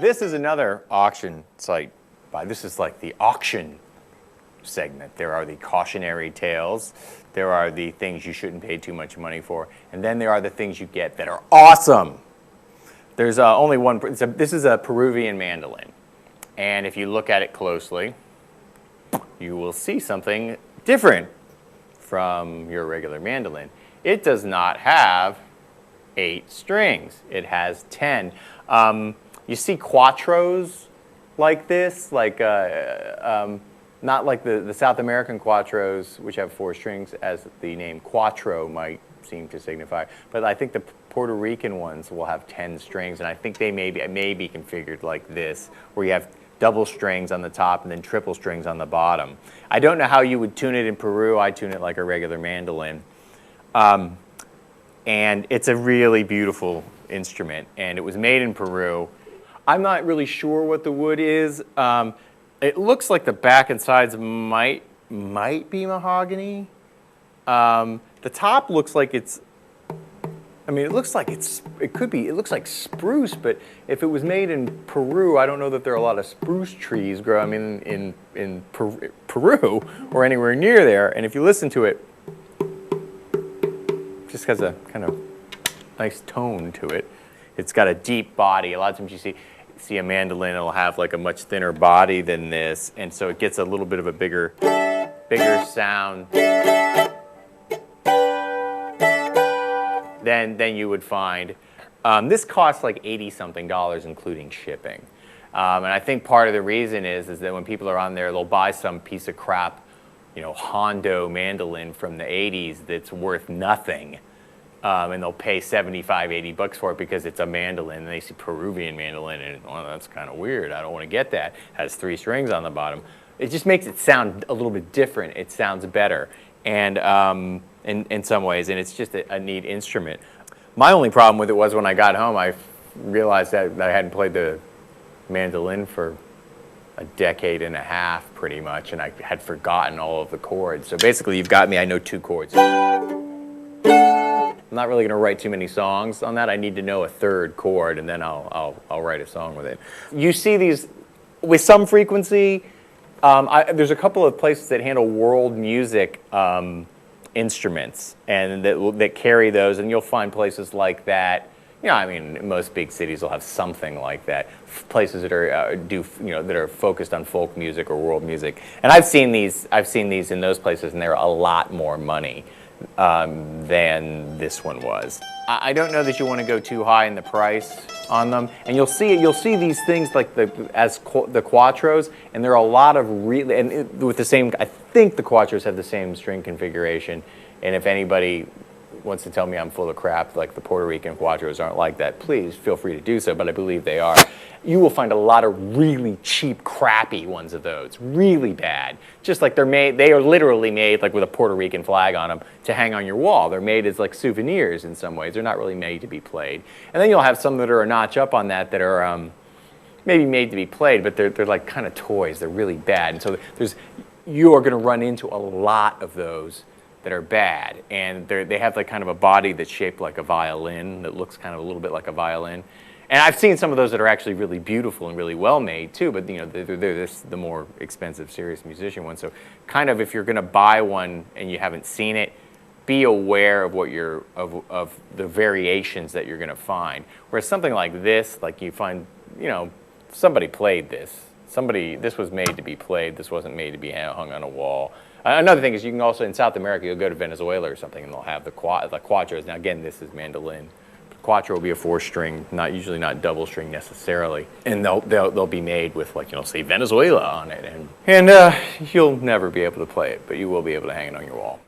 This is another auction site. This is like the auction segment. There are the cautionary tales. There are the things you shouldn't pay too much money for. And then there are the things you get that are awesome. There's only one. This is a Peruvian mandolin. And if you look at it closely, you will see something different from your regular mandolin. It does not have 8 strings. It has 10. You see cuatros like this, like not like the South American cuatros, which have 4 strings, as the name cuatro might seem to signify. But I think the Puerto Rican ones will have 10 strings, and I think they may be configured like this, where you have double strings on the top and then triple strings on the bottom. I don't know how you would tune it in Peru. I tune it like a regular mandolin. And it's a really beautiful instrument, and it was made in Peru. I'm not really sure what the wood is. It looks like the back and sides might be mahogany. The top looks like it's, I mean, it looks like it looks like spruce, but if it was made in Peru, I don't know that there are a lot of spruce trees growing in Peru or anywhere near there. And if you listen to it, it just has a kind of nice tone to it. It's got a deep body. A lot of times you see a mandolin, it'll have like a much thinner body than this, and so it gets a little bit of a bigger sound than you would find. This costs like $80-something including shipping. And I think part of the reason is that when people are on there, they'll buy some piece of crap, Hondo mandolin from the 80s that's worth nothing. And they'll pay $75-80 for it because it's a mandolin, and they see Peruvian mandolin, and well, that's kind of weird. I don't want to get that. It has 3 strings on the bottom. It just makes it sound a little bit different. It sounds better, and in some ways, and it's just a neat instrument. My only problem with it was when I got home, I realized that I hadn't played the mandolin for a decade and a half, pretty much, and I had forgotten all of the chords. So basically, you've got me. I know 2 chords. I'm not really going to write too many songs on that. I need to know a 3rd chord, and then I'll write a song with it. You see these with some frequency. There's a couple of places that handle world music instruments, and that carry those, and you'll find places like that. I mean, most big cities will have something like that. Places that are that are focused on folk music or world music. And I've seen these in those places, and they're a lot more money than this one was. I don't know that you want to go too high in the price on them, and you'll see these things like the cuatros, and there are a lot of with the same. I think the cuatros have the same string configuration, and if anybody wants to tell me I'm full of crap, like the Puerto Rican cuatros aren't like that, please feel free to do so, but I believe they are. You will find a lot of really cheap, crappy ones of those, really bad. Just like they are literally made like with a Puerto Rican flag on them to hang on your wall. They're made as like souvenirs in some ways. They're not really made to be played. And then you'll have some that are a notch up on that are maybe made to be played, but they're like kind of toys. They're really bad. And so you are going to run into a lot of those that are bad, and they have like kind of a body that's shaped like a violin, that looks kind of a little bit like a violin. And I've seen some of those that are actually really beautiful and really well made too, but they're the more expensive, serious musician ones. So kind of if you're going to buy one and you haven't seen it, be aware of what of the variations that you're going to find. Whereas something like this, like you find, somebody played this. This was made to be played. This wasn't made to be hung on a wall. Another thing is you can also, in South America, you'll go to Venezuela or something, and they'll have the cuatros. Now, again, this is mandolin. The cuatro will be a 4-string, usually not double string necessarily, and they'll be made with say Venezuela on it, and you'll never be able to play it, but you will be able to hang it on your wall.